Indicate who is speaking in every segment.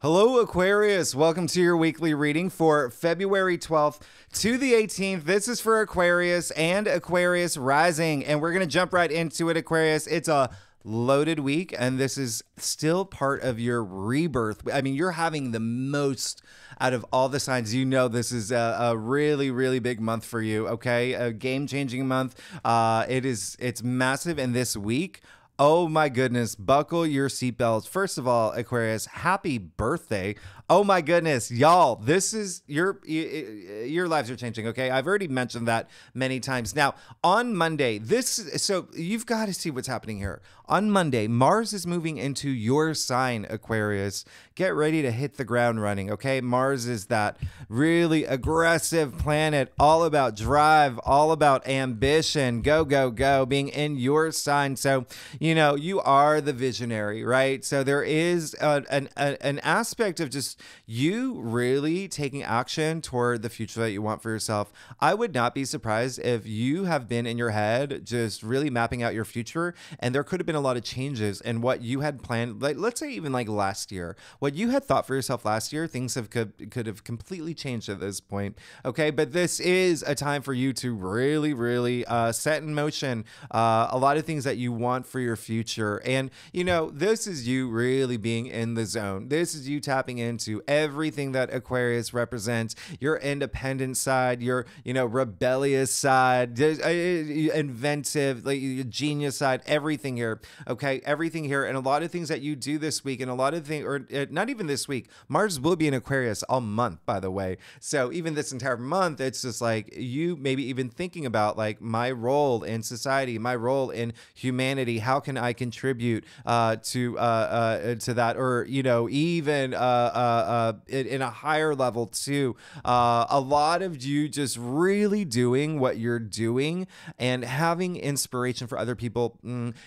Speaker 1: Hello, Aquarius. Welcome to your weekly reading for February 12th to the 18th. This is for Aquarius and Aquarius rising, and we're going to jump right into it, Aquarius. It's a loaded week, and this is still part of your rebirth. I mean, you're having the most out of all the signs. You know this is a really, really big month for you, okay? A game-changing month. It's massive, and this week, oh my goodness, buckle your seatbelts. First of all, Aquarius, happy birthday. Oh my goodness, y'all, this is your lives are changing, okay? I've already mentioned that many times. Now, on Monday, so you've got to see what's happening here. On Monday, Mars is moving into your sign, Aquarius. Get ready to hit the ground running, okay? Mars is that really aggressive planet, all about drive, all about ambition, go, go, go, being in your sign. So, you know, you are the visionary, right? So there is an aspect of just you really taking action toward the future that you want for yourself. I would not be surprised if you have been in your head just really mapping out your future, and there could have been a lot of changes in what you had planned. Like, let's say even like last year, what you had thought for yourself last year, things could have completely changed at this point. Okay, but this is a time for you to really set in motion a lot of things that you want for your future. And you know, this is you really being in the zone. This is you tapping into everything that Aquarius represents: your independent side, your, you know, rebellious side, inventive, like your genius side, everything here. Okay, everything here. And a lot of things that you do this week, and a lot of things, or not even this week, Mars will be in Aquarius all month, by the way. So even this entire month, it's just like you maybe even thinking about like my role in society, my role in humanity. How can I contribute to that? Or, you know, even in a higher level too. A lot of you just really doing what you're doing and having inspiration for other people,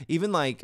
Speaker 1: even like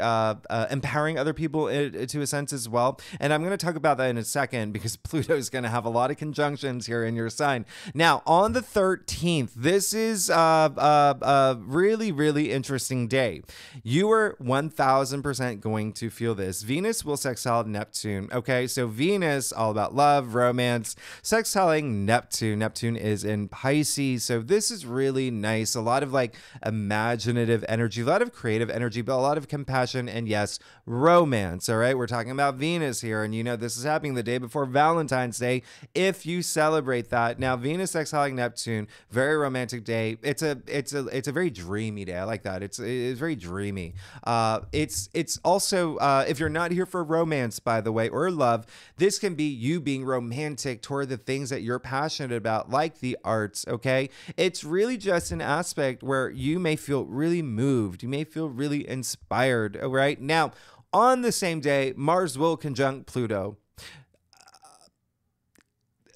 Speaker 1: empowering other people to a sense as well. And I'm going to talk about that in a second, because Pluto is going to have a lot of conjunctions here in your sign. Now, on the 13th, this is a really interesting day. You are 1000% going to feel this. Venus will sextile Neptune. Okay, so Venus, all about love, romance, sextiling Neptune. Neptune is in Pisces, so this is really nice. A lot of like imaginative energy, a lot of creative energy, but a lot of compassion, and yes, romance. All right, we're talking about Venus here, and you know this is happening the day before Valentine's Day if you celebrate that. Now, Venus sextiling Neptune, very romantic day. It's a very dreamy day. I like that. It's very dreamy. It's also if you're not here for romance, by the way, or love, this can be you being romantic toward the things that you're passionate about, like the arts. Okay, it's really just an aspect where you may feel really moved, you may feel really inspired. All right, now on the same day, Mars will conjunct Pluto.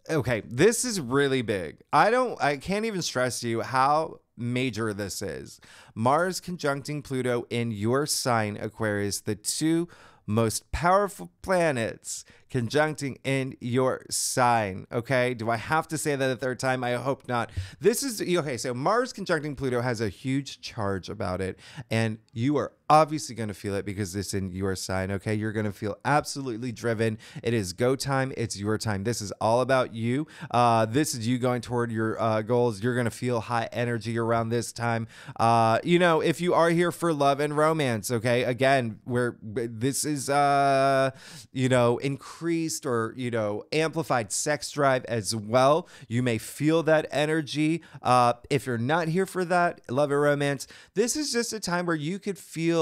Speaker 1: Okay, this is really big. I can't even stress to you how major this is. Mars conjuncting Pluto in your sign, Aquarius, the two most powerful planets conjuncting in your sign. Okay, do I have to say that a third time? I hope not. This is okay. So Mars conjuncting Pluto has a huge charge about it, and you are obviously going to feel it because it's in your sign. Okay, you're going to feel absolutely driven. It is go time. It's your time. This is all about you. This is you going toward your goals. You're going to feel high energy around this time. You know, if you are here for love and romance, okay, again, this is you know, increased or, you know, amplified sex drive as well. You may feel that energy. If you're not here for that, love or romance, this is just a time where you could feel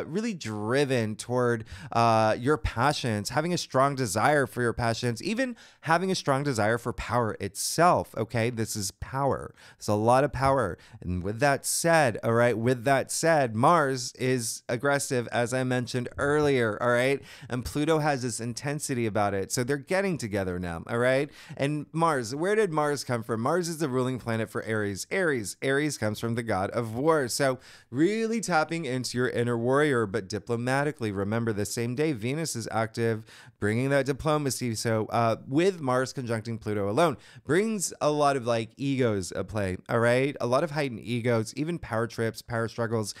Speaker 1: really driven toward your passions, having a strong desire for your passions, even having a strong desire for power itself. Okay, this is power. There's a lot of power. And with that said, all right, with that said, Mars is aggressive, as I mentioned earlier. All right, and Pluto has this intensity about it. So they're getting together now. All right, and Mars, where did Mars come from? Mars is the ruling planet for Aries. Aries comes from the god of war. So really tapping into your inner warrior, but diplomatically. Remember, the same day Venus is active, bringing that diplomacy. So with Mars conjuncting Pluto alone brings a lot of like egos at play. All right, a lot of heightened egos, even power trips, power struggles,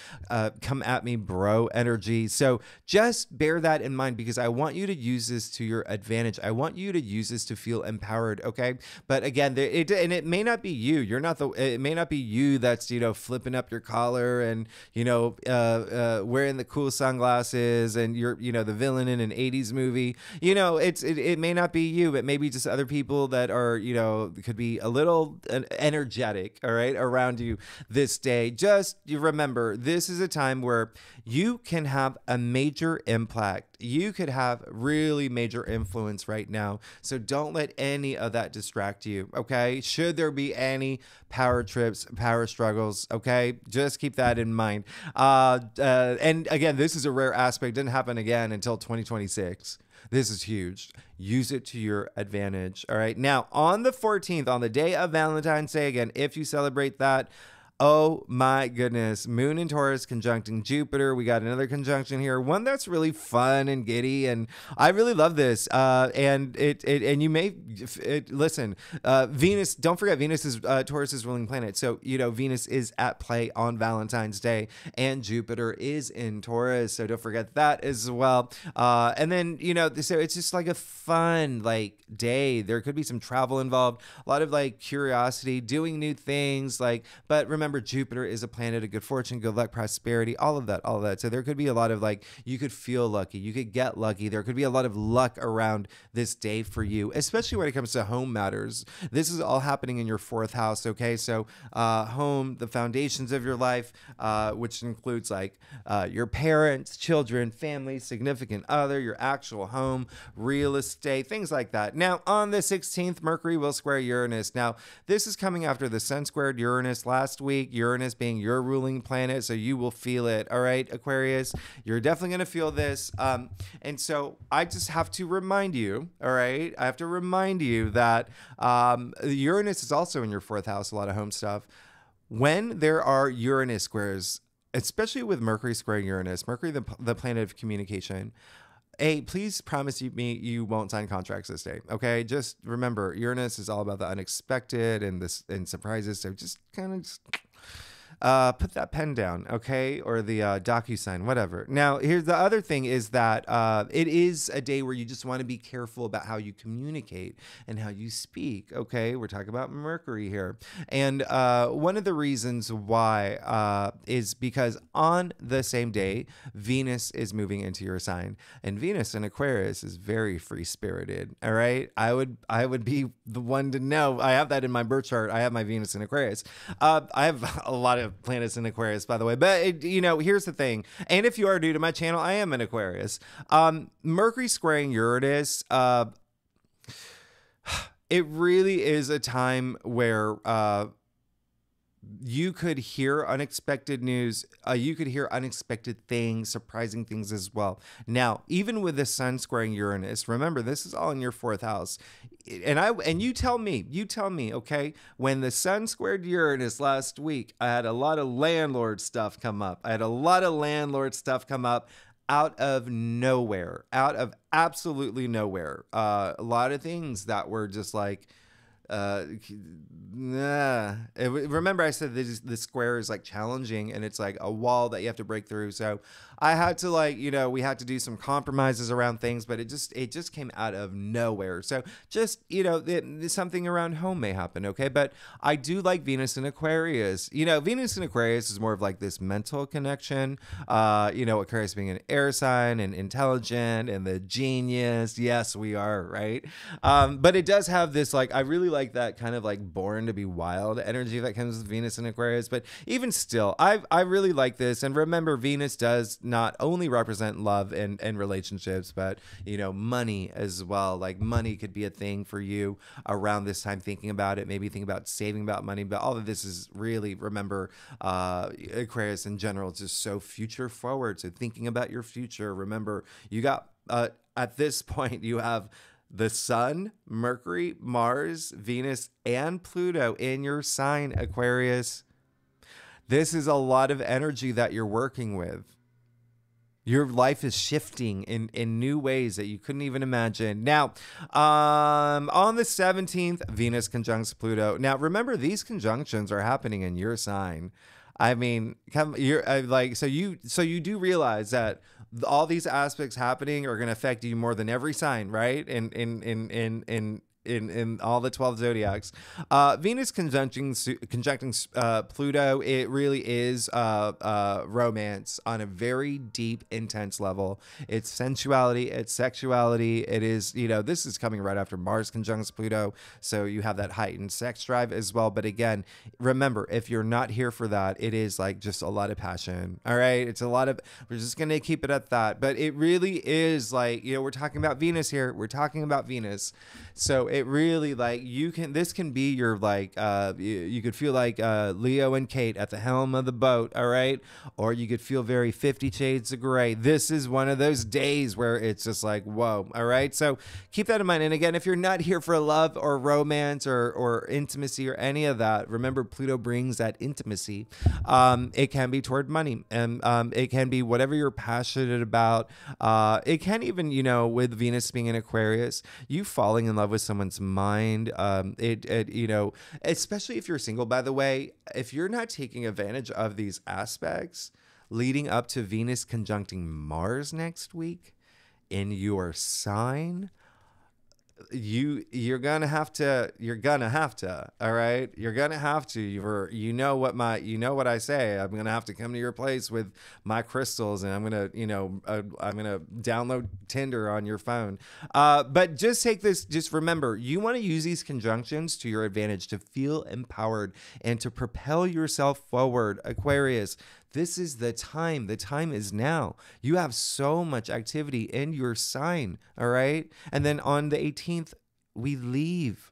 Speaker 1: come at me bro energy. So just bear that in mind, because I want you to use this to your advantage. I want you to use this to feel empowered, okay? But again, it may not be you. It may not be you that's, flipping up your collar and, wearing the cool sunglasses and you're, the villain in an 80s movie. It may not be you, but maybe just other people that are, could be a little energetic, all right, around you this day. Just you remember, this is a time where you can have a major impact. You could have really major influence right now. So don't let any of that distract you, okay? Should there be any power trips, power struggles, okay? Just keep that in mind. And again, this is a rare aspect. Didn't happen again until 2026. This is huge. Use it to your advantage, all right? Now, on the 14th, on the day of Valentine's Day, again, if you celebrate that, oh my goodness, Moon in Taurus conjuncting Jupiter. We got another conjunction here, one that's really fun and giddy, and I really love this. And you may listen. Venus, don't forget, Venus is Taurus's ruling planet, so Venus is at play on Valentine's Day, and Jupiter is in Taurus, so don't forget that as well. And then so it's just like a fun day. There could be some travel involved, a lot of curiosity, doing new things, but remember, Jupiter is a planet of good fortune, good luck, prosperity, all of that. So there could be a lot of you could feel lucky, you could get lucky. There could be a lot of luck around this day for you, especially when it comes to home matters. This is all happening in your 4th house, okay? So home, the foundations of your life, which includes your parents, children, family, significant other, your actual home, real estate, things like that. Now, on the 16th, Mercury will square Uranus. Now, this is coming after the Sun squared Uranus last week, Uranus being your ruling planet, so you will feel it, all right, Aquarius? You're definitely going to feel this. And so I just have to remind you, all right? I have to remind you that Uranus is also in your 4th house, a lot of home stuff. When there are Uranus squares, especially with Mercury squaring Uranus, Mercury, the planet of communication, please promise me you won't sign contracts this day, okay? Just remember, Uranus is all about the unexpected and surprises, so just kind of put that pen down, okay? Or the DocuSign, whatever. Now, here's the other thing is that it is a day where you just want to be careful about how you communicate and how you speak, okay? We're talking about Mercury here. And one of the reasons why is because on the same day, Venus is moving into your sign. And Venus in Aquarius is very free-spirited, all right? I would be the one to know. I have that in my birth chart. I have my Venus in Aquarius. I have a lot of planets in Aquarius, by the way, but here's the thing, and if you are new to my channel, I am in Aquarius. Mercury squaring Uranus, it really is a time where you could hear unexpected news. You could hear unexpected things, surprising things as well. Now, even with the Sun squaring Uranus, remember, this is all in your 4th house. And you tell me, okay? When the Sun squared Uranus last week, I had a lot of landlord stuff come up. Out of nowhere, out of absolutely nowhere. A lot of things that were just remember I said the square is challenging, and it's a wall that you have to break through. So I had to we had to do some compromises around things, but it just came out of nowhere. So just something around home may happen, okay? But I do like Venus in Aquarius. Venus in Aquarius is more of this mental connection. Aquarius being an air sign and intelligent and the genius. Yes, we are, right? But it does have this I really like that kind of born to be wild energy that comes with Venus and Aquarius. But even still, I really like this. And remember, Venus does not only represent love and relationships, but money as well. Money could be a thing for you around this time, thinking about it, maybe think about saving about money. But all of this is really, remember, Aquarius in general is just so future forward. So thinking about your future, remember, you got at this point you have the Sun, Mercury, Mars, Venus, and Pluto in your sign, Aquarius. This is a lot of energy that you're working with. Your life is shifting in new ways that you couldn't even imagine. Now, on the 17th, Venus conjuncts Pluto. Now, remember, these conjunctions are happening in your sign. I mean, so you do realize that all these aspects happening are going to affect you more than every sign, right? In all the 12 zodiacs. Venus conjuncting Pluto, it really is romance on a very deep, intense level. It's sensuality, it's sexuality. It is, this is coming right after Mars conjuncts Pluto, so you have that heightened sex drive as well. But again, remember, if you're not here for that, it is like just a lot of passion. All right, it's a lot of, we're just going to keep it at that. But it really is like, we're talking about Venus here. We're talking about Venus. So it really, like, this can be your, like, you could feel like Leo and Kate at the helm of the boat, all right? Or you could feel very 50 Shades of Grey. This is one of those days where it's just like, whoa, all right? So keep that in mind. And again, if you're not here for love or romance or intimacy or any of that, remember Pluto brings that intimacy. It can be toward money, and it can be whatever you're passionate about. It can even, with Venus being in Aquarius, you falling in love with someone's mind. Especially if you're single, by the way, if you're not taking advantage of these aspects leading up to Venus conjuncting Mars next week in your sign, you're gonna have to, all right? You're gonna have to, what I say. I'm gonna have to come to your place with my crystals, and I'm gonna download Tinder on your phone. But just take this, just remember, you want to use these conjunctions to your advantage, to feel empowered and to propel yourself forward. Aquarius, this is the time. The time is now. You have so much activity in your sign, all right? And then on the 18th, we leave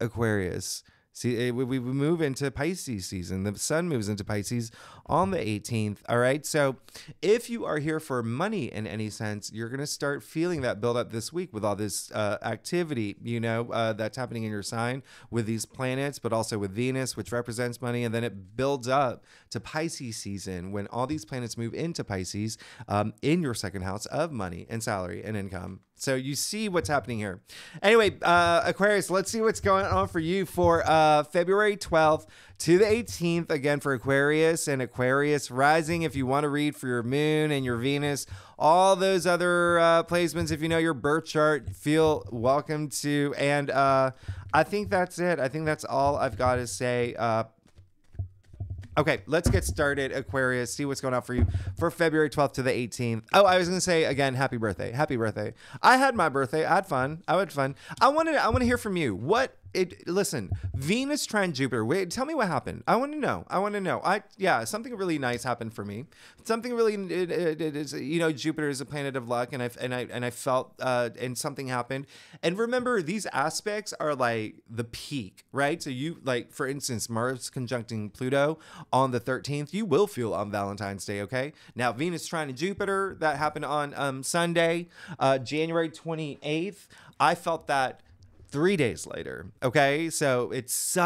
Speaker 1: Aquarius. See, we move into Pisces season. The sun moves into Pisces on the 18th. All right. So if you are here for money in any sense, you're going to start feeling that build up this week with all this activity, that's happening in your sign with these planets, but also with Venus, which represents money. And then it builds up to Pisces season when all these planets move into Pisces in your second house of money and salary and income. So you see what's happening here. Anyway, Aquarius, let's see what's going on for you for February 12th to the 18th. Again, for Aquarius and Aquarius rising. If you want to read for your moon and your Venus, all those other placements, if you know your birth chart, feel welcome to. And I think that's it. I think that's all I've got to say. Okay, let's get started, Aquarius. See what's going on for you for February 12th to the 18th. Oh, I was going to say, again, happy birthday. Happy birthday. I had my birthday. I had fun. I want to hear from you. Listen, Venus trine Jupiter. Wait, tell me what happened. I want to know. Something really nice happened for me. Something really, Jupiter is a planet of luck, and I felt, and something happened. And remember, these aspects are like the peak, right? So you, like, for instance, Mars conjuncting Pluto on the 13th, you will feel on Valentine's Day, okay? Now, Venus trine Jupiter, that happened on Sunday, January 28th. I felt that 3 days later, okay? So it's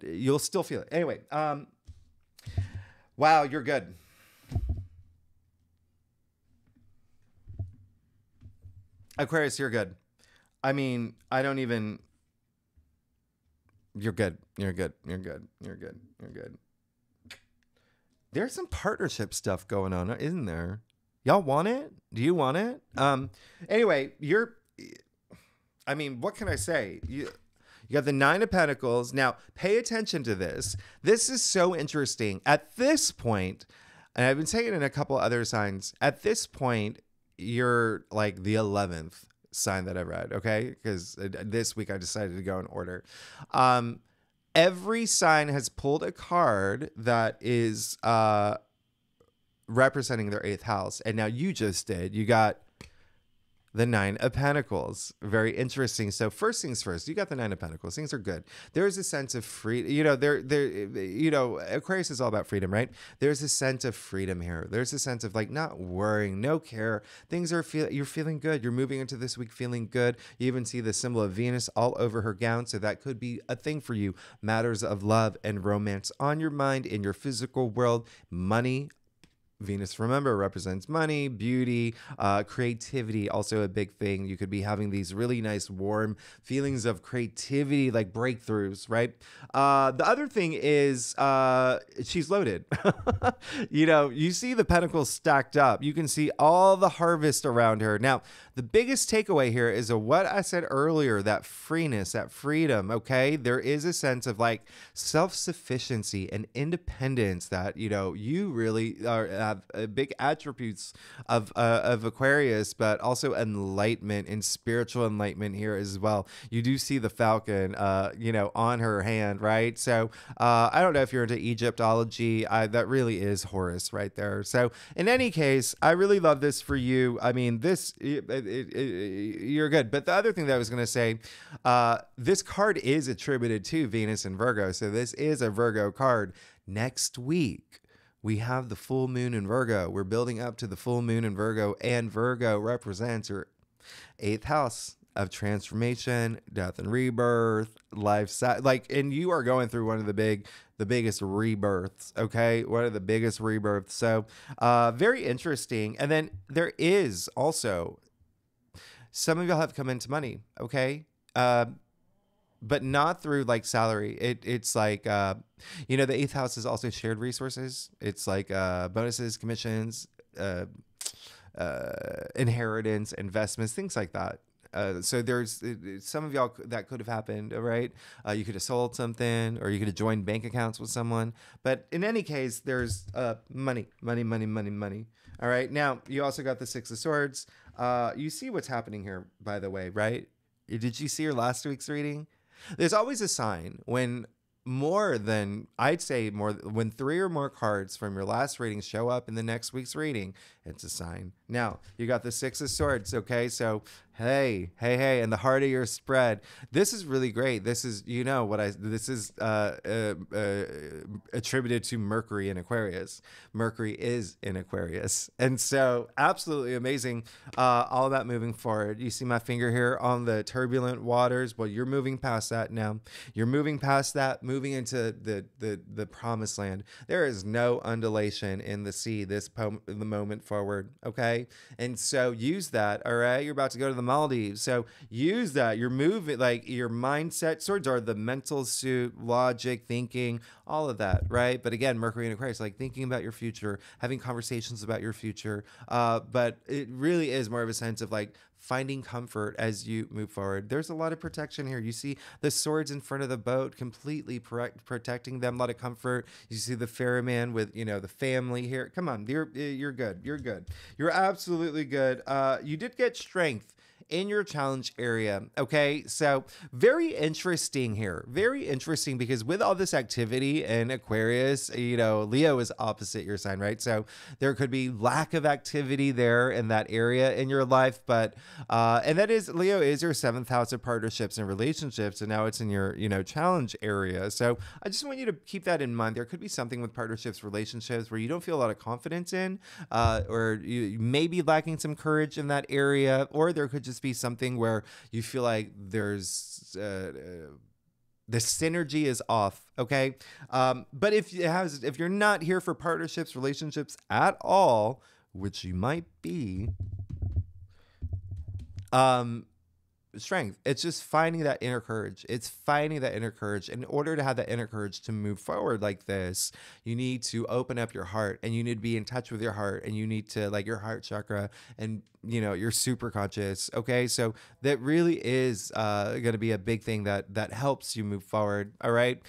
Speaker 1: you'll still feel it. Anyway, wow, you're good. Aquarius, you're good. I mean, you're good. You're good. You're good. You're good. You're good. There's some partnership stuff going on, isn't there? Y'all want it? Do you want it? Anyway, what can I say? You got the Nine of Pentacles. Now, pay attention to this. This is so interesting. At this point, and I've been saying it in a couple other signs, at this point, you're like the 11th sign that I read, okay? Because this week I decided to go in order. Every sign has pulled a card that is representing their 8th house. And now you just did. You got the Nine of Pentacles. Very interesting. So first things first, you got the Nine of Pentacles. Things are good. There's a sense of freedom. Aquarius is all about freedom, right? There's a sense of freedom here. There's a sense of like not worrying, no care. Things are you're feeling good. You're moving into this week feeling good. You even see the symbol of Venus all over her gown. So that could be a thing for you. Matters of love and romance on your mind, in your physical world, money, Venus, remember, represents money, beauty, creativity, also a big thing. You could be having these really nice, warm feelings of creativity, like breakthroughs, right? The other thing is she's loaded. You see the pentacles stacked up. You can see all the harvest around her. Now, the biggest takeaway here is what I said earlier, that freeness, that freedom, okay? There is a sense of like self-sufficiency and independence that, you really have big attributes of Aquarius, but also enlightenment and spiritual enlightenment here as well. You do see the falcon, on her hand, right? So I don't know if you're into Egyptology. That really is Horus right there. So in any case, I really love this for you. I mean, you're good. But the other thing that I was going to say, this card is attributed to Venus and Virgo. So this is a Virgo card. Next week, we have the full moon in Virgo. We're building up to the full moon in Virgo, and Virgo represents your 8th house of transformation, death and rebirth, and you are going through one of the biggest rebirths, okay? One of the biggest rebirths. So, very interesting. And then there is also, some of y'all have come into money, okay? But not through like salary. It's like, the 8th house is also shared resources. It's like bonuses, commissions, inheritance, investments, things like that. So there's some of y'all that could have happened, right? You could have sold something, or you could have joined bank accounts with someone. But in any case, there's money. All right. Now, you also got the 6 of Swords. You see what's happening here, by the way, right? Did you see your last week's reading? There's always a sign when when 3 or more cards from your last reading show up in the next week's reading, it's a sign. Now, you got the 6 of Swords, okay? So, hey, and the heart of your spread. This is really great. This is, this is attributed to Mercury in Aquarius. Mercury is in Aquarius. And so, absolutely amazing. All that moving forward. You see my finger here on the turbulent waters. Well, you're moving past that now. You're moving past that, moving into the promised land. There is no undulation in the sea the moment forward, okay? And so use that, all right? You're about to go to the Maldives. So use that. You're moving, like your mindset. Swords are the mental suit, logic, thinking, all of that, right? But again, Mercury in Aquarius, like thinking about your future, having conversations about your future. But it really is more of a sense of like finding comfort as you move forward. There's a lot of protection here. You see the swords in front of the boat, completely protecting them. A lot of comfort. You see the ferryman with, the family here. Come on, you're good. You're good. You're absolutely good. You did get strength in your challenge area. Okay. So very interesting here. Very interesting, because with all this activity in Aquarius, Leo is opposite your sign, right? So there could be lack of activity there in that area in your life. But, and that is, Leo is your 7th house of partnerships and relationships. And now it's in your, challenge area. So I just want you to keep that in mind. There could be something with partnerships, relationships where you don't feel a lot of confidence in, or you may be lacking some courage in that area, or there could just be something where you feel like there's the synergy is off, okay? But if you're not here for partnerships, relationships at all, which you might be, strength. It's just finding that inner courage. It's finding that inner courage. In order to have that inner courage to move forward like this, you need to open up your heart, and you need to be in touch with your heart, and you need to, like, your heart chakra, and you're super conscious. Okay. So that really is going to be a big thing that helps you move forward. All right.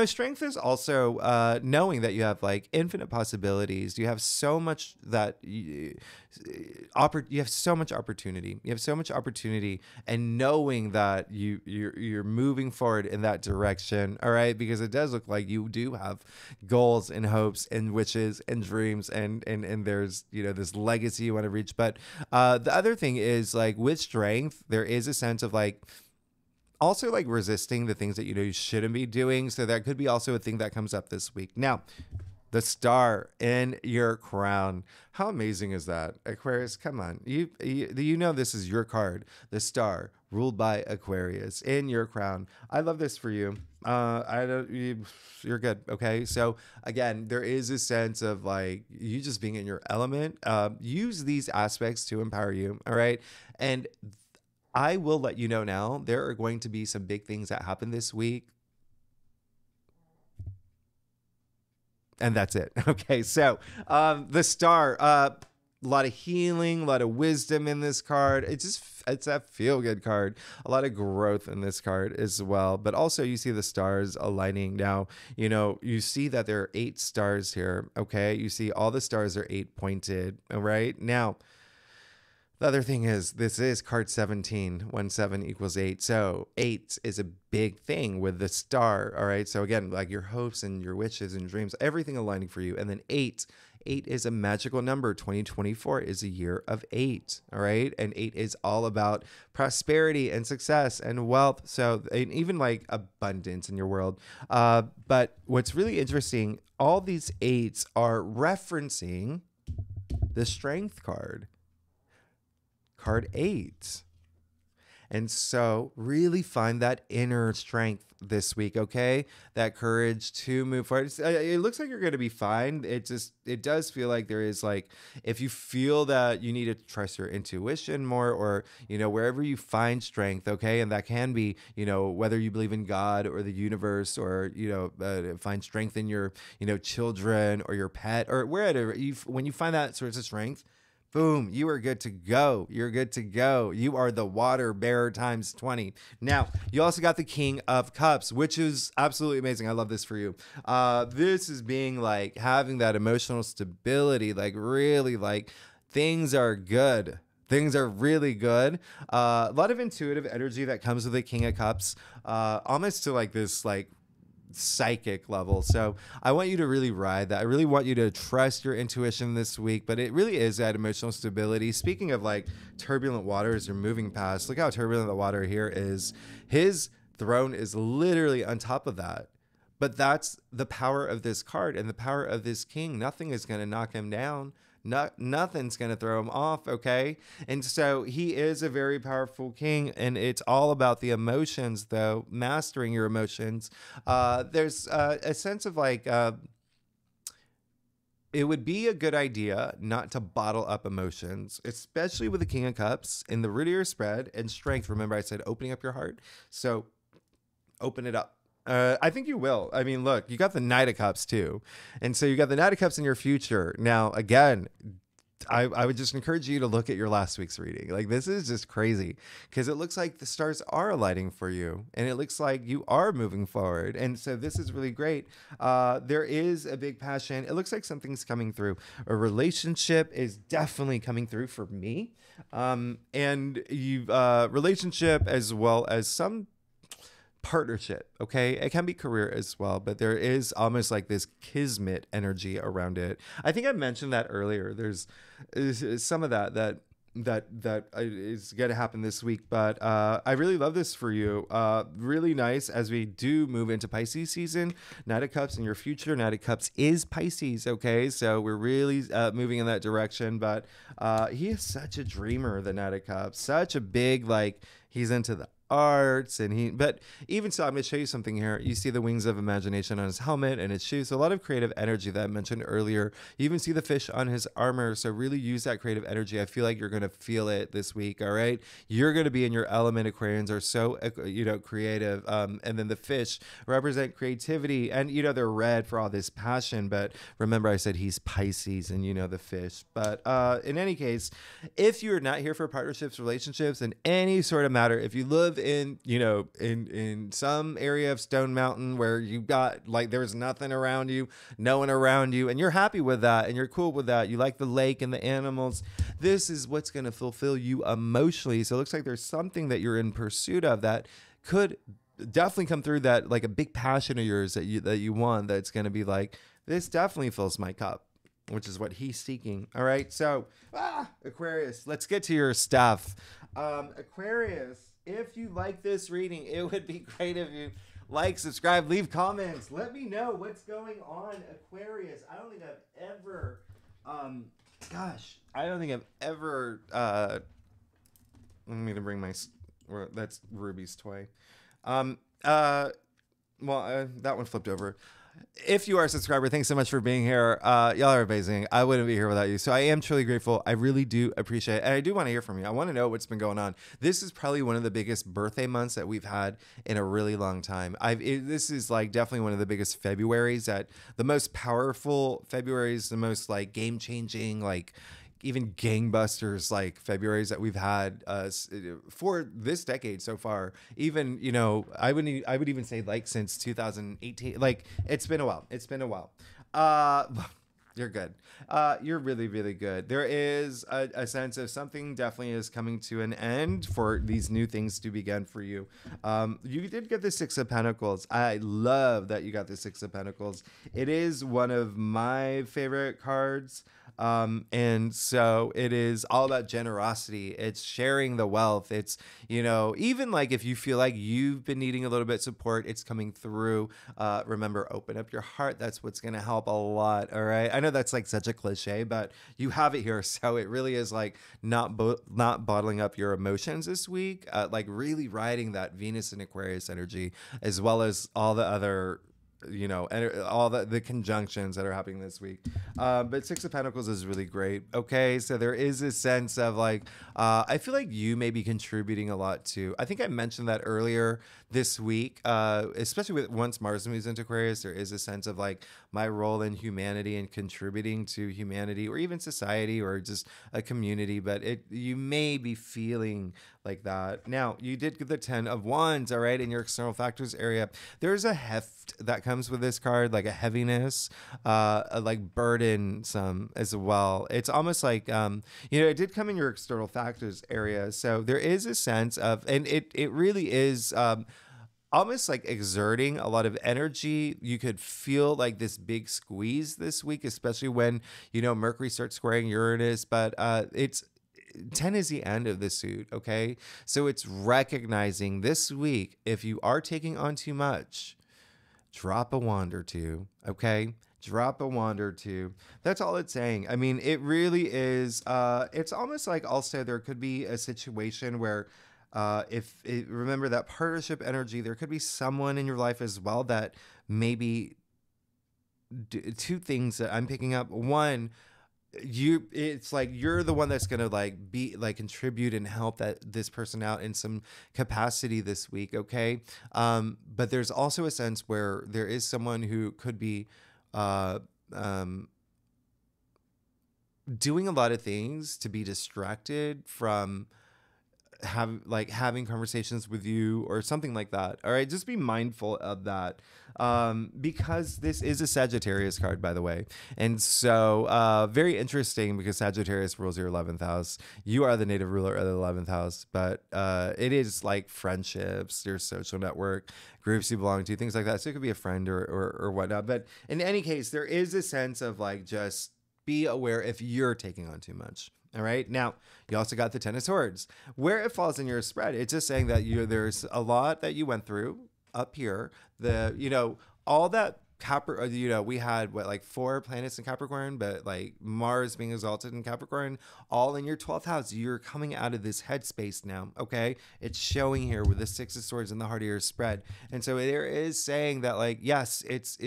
Speaker 1: Strength is also knowing that you have like infinite possibilities. You have so much that you have so much opportunity. You have so much opportunity, and knowing that you're moving forward in that direction. All right. Because it does look like you do have goals and hopes and wishes and dreams, and there's, this legacy you want to reach. But the other thing is, like, with strength, there is a sense of like also like resisting the things that you shouldn't be doing. So that could be also a thing that comes up this week. Now, the star in your crown. How amazing is that? Aquarius, come on. You know this is your card. The star ruled by Aquarius in your crown. I love this for you. You're good. Okay. So again, there is a sense of like you just being in your element. Use these aspects to empower you. All right. And I will let you know now, there are going to be some big things that happen this week. And that's it. Okay. So the star, a lot of healing, a lot of wisdom in this card. It's a feel good card. A lot of growth in this card as well. But also you see the stars aligning. Now, you see that there are 8 stars here. Okay. You see all the stars are 8 pointed. All right. Now, the other thing is, this is card 17, 1, 7 equals 8. So 8 is a big thing with the star. All right. So again, like your hopes and your wishes and dreams, everything aligning for you. And then 8 is a magical number. 2024 is a year of 8. All right. And 8 is all about prosperity and success and wealth. So and even like abundance in your world. But what's really interesting, all these 8s are referencing the strength card. Card 8. And so really find that inner strength this week, okay? That courage to move forward. It looks like you're going to be fine. It does feel like there is like, if you feel that you need to trust your intuition more or, wherever you find strength, okay? And that can be, whether you believe in God or the universe or, find strength in your, children or your pet or wherever. When you find that source of strength, boom, you are good to go. You're good to go. You are the water bearer times 20. Now, you also got the King of Cups, which is absolutely amazing. I love this for you. This is being like having that emotional stability, like really like things are good. Things are really good. A lot of intuitive energy that comes with the King of Cups, almost to like this like psychic level. So I want you to really ride that. I really want you to trust your intuition this week, but it really is that emotional stability. Speaking of like turbulent waters you're moving past, look how turbulent the water here is. His throne is literally on top of that. But that's the power of this card and the power of this king. Nothing is going to knock him down. Nothing's going to throw him off, okay? And so he is a very powerful king, and it's all about the emotions, though, mastering your emotions. There's a sense of like, it would be a good idea not to bottle up emotions, especially with the King of Cups in the root of your spread and strength. Remember I said opening up your heart? So open it up. I think you will. I mean, look, you got the Knight of Cups too. And so you got the Knight of Cups in your future. Now, again, I would just encourage you to look at your last week's reading. Like, this is just crazy because it looks like the stars are aligning for you and it looks like you are moving forward. And so this is really great. There is a big passion. It looks like something's coming through. A relationship is definitely coming through for me. And you've relationship as well as some partnership, okay? It can be career as well, but there is almost like this kismet energy around it. I think I mentioned that earlier. There's some of that is going to happen this week, but I really love this for you. Really nice as we do move into Pisces season. Knight of Cups in your future. Knight of Cups is Pisces, okay? So we're really moving in that direction, but he is such a dreamer, the Knight of Cups. Such a big, like, he's into the arts but even so, I'm going to show you something here. You see the wings of imagination on his helmet and his shoes. So a lot of creative energy that I mentioned earlier. You even see the fish on his armor. So really use that creative energy. I feel like you're going to feel it this week. All right. You're going to be in your element. Aquarians are so, creative. And then the fish represent creativity and, they're red for all this passion. But remember I said he's Pisces and, the fish. But in any case, if you're not here for partnerships, relationships, in any sort of matter, if you live in some area of Stone Mountain where you got like there's nothing around you, no one around you, and you're happy with that and you're cool with that, you like the lake and the animals, this is what's going to fulfill you emotionally. So it looks like there's something that you're in pursuit of that could definitely come through, that like a big passion of yours that you want, that's going to be like, this definitely fills my cup, which is what he's seeking. All right. So Aquarius, let's get to your stuff. Aquarius, if you like this reading, it would be great if you like, subscribe, leave comments. Let me know what's going on, Aquarius. I don't think I've ever, let me bring my Or that's Ruby's toy. That one flipped over. If you are a subscriber, thanks so much for being here. Y'all are amazing. I wouldn't be here without you. So I am truly grateful. I really do appreciate it. And I do want to hear from you. I want to know what's been going on. This is probably one of the biggest birthday months that we've had in a really long time. This is like definitely one of the biggest Februaries, that the most powerful Februaries, the most like game changing, like even gangbusters like Februaries that we've had for this decade so far. Even, I would even say like since 2018. Like it's been a while. You're good. You're really, really good. There is a sense of something definitely is coming to an end for these new things to begin for you. You did get the Six of Pentacles. I love that you got the Six of Pentacles. It is one of my favorite cards. And so it is all about generosity. It's sharing the wealth. It's, even like if you feel like you've been needing a little bit of support, it's coming through. Remember, open up your heart. That's what's going to help a lot. All right. I know that's like such a cliche, but you have it here. So it really is like not bottling up your emotions this week, like really riding that Venus and Aquarius energy, as well as all the other and all the conjunctions that are happening this week. But Six of Pentacles is really great. Okay, so there is a sense of like, I feel like you may be contributing a lot too. I think I mentioned that earlier this week, especially with once Mars moves into Aquarius, there is a sense of like my role in humanity and contributing to humanity or even society or just a community. But you may be feeling like that. Now, you did get the 10 of Wands, all right, in your external factors area. There's a heft that comes with this card, like a heaviness, like burdensome as well. It's almost like, it did come in your external factors area. So there is a sense of, and it really is almost like exerting a lot of energy. You could feel like this big squeeze this week, especially when, Mercury starts squaring Uranus, but it's 10 is the end of the suit, okay? So it's recognizing this week, if you are taking on too much, drop a wand or two, okay? Drop a wand or two. That's all it's saying. I mean, it really is, it's almost like also there could be a situation where remember that partnership energy, there could be someone in your life as well that maybe two things that I'm picking up. One, it's like you're the one that's gonna like be like contribute and help this person out in some capacity this week, okay? But there's also a sense where there is someone who could be doing a lot of things to be distracted from having conversations with you or something like that. All right, just be mindful of that, because this is a Sagittarius card, by the way. And so very interesting, because Sagittarius rules your 11th house. You are the native ruler of the 11th house, but it is like friendships, your social network, groups you belong to, things like that. So it could be a friend or whatnot. But in any case, there is a sense of like, just be aware if you're taking on too much. All right. Now, you also got the Ten of Swords. Where it falls in your spread, it's just saying that there's a lot that you went through up here. All that we had like 4 planets in Capricorn, but like Mars being exalted in Capricorn, all in your 12th house. You're coming out of this headspace now. Okay. It's showing here with the Six of Swords in the heart of your spread. And so there is saying that like, yes, it's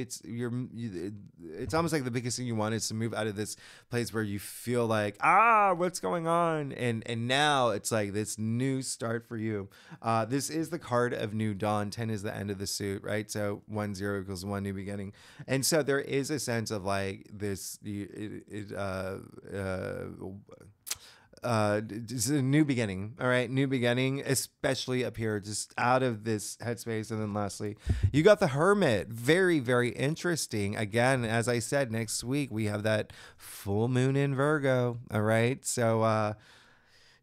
Speaker 1: almost like the biggest thing you want is to move out of this place where you feel like, what's going on? And now it's like this new start for you. This is the card of new dawn. 10 is the end of the suit, right? So 1-0 equals 1 new beginning. And so there is a sense of like this, it's a new beginning. All right. New beginning, especially up here, just out of this headspace. And then lastly, you got the Hermit. Very, very interesting. Again, as I said, next week we have that full moon in Virgo. All right. So,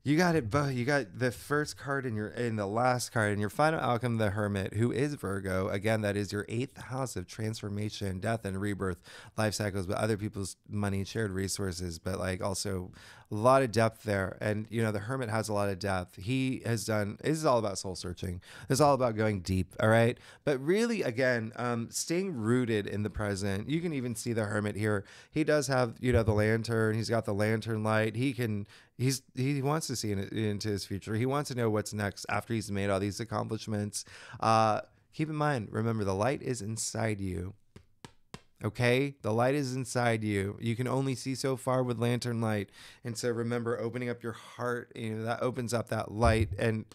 Speaker 1: you got it, but you got the first card in the last card in your final outcome, the Hermit, who is Virgo. Again, that is your 8th house of transformation, death and rebirth, life cycles, but other people's money, shared resources, but like also a lot of depth there. And the Hermit has a lot of depth. This is all about soul searching. This is all about going deep. All right. But really, again, staying rooted in the present. You can even see the Hermit here. He does have, the lantern. He's got the lantern light. He can he wants to see into his future. He wants to know what's next after he's made all these accomplishments. Keep in mind, remember, the light is inside you. Okay, the light is inside you. You can only see so far with lantern light, and so remember, opening up your heart, that opens up that light, and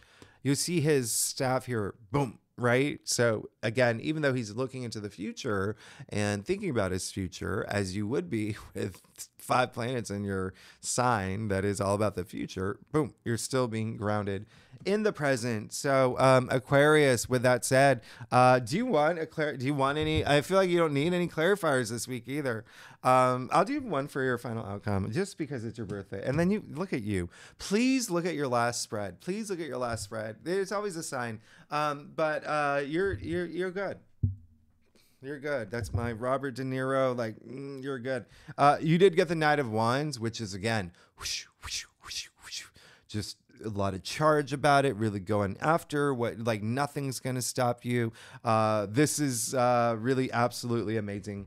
Speaker 1: you see his staff here. Boom. Right. So again, even though he's looking into the future and thinking about his future, as you would be with 5 planets in your sign that is all about the future, boom, you're still being grounded in the present. So Aquarius, with that said, do you want any? I feel like you don't need any clarifiers this week either. I'll do one for your final outcome just because it's your birthday. And then you look at you. Please look at your last spread. Please look at your last spread. It's always a sign. But you're good. You're good. That's my Robert De Niro. Like, you're good. You did get the Knight of Wands, which is, again, whoosh, whoosh, whoosh, whoosh, just a lot of charge about it, really going after what, like, nothing's going to stop you. This is really absolutely amazing.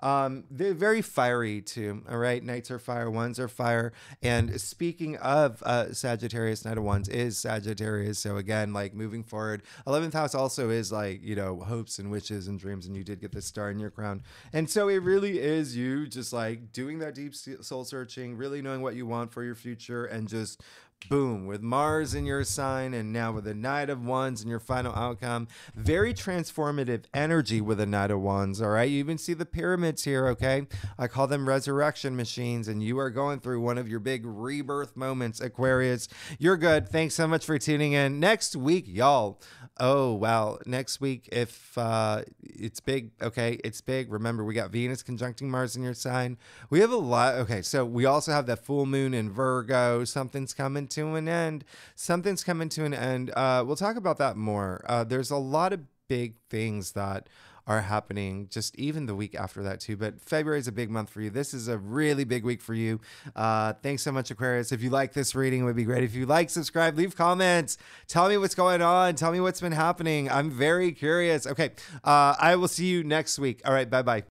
Speaker 1: They're very fiery too. All right. Knights are fire, wands are fire. And speaking of Sagittarius, Knight of Wands is Sagittarius. So again, like, moving forward, 11th house also is like, hopes and wishes and dreams. And you did get the star in your crown. And so it really is you just like doing that deep soul searching, really knowing what you want for your future, and just boom, with Mars in your sign, and now with the Knight of Wands in your final outcome. Very transformative energy with the Knight of Wands, all right? You even see the pyramids here, okay? I call them resurrection machines, and you are going through one of your big rebirth moments, Aquarius. You're good. Thanks so much for tuning in. Next week, y'all. Oh, wow. Next week, if it's big, okay? It's big. Remember, we got Venus conjuncting Mars in your sign. We have a lot. Okay, so we also have that full moon in Virgo. Something's coming to an end. Something's coming to an end. We'll talk about that more. There's a lot of big things that are happening just even the week after that too. But February is a big month for you. This is a really big week for you. Thanks so much, Aquarius. If you like this reading, it would be great if you like, subscribe, leave comments, tell me what's going on, tell me what's been happening. I'm very curious. Okay, I will see you next week. All right, bye-bye.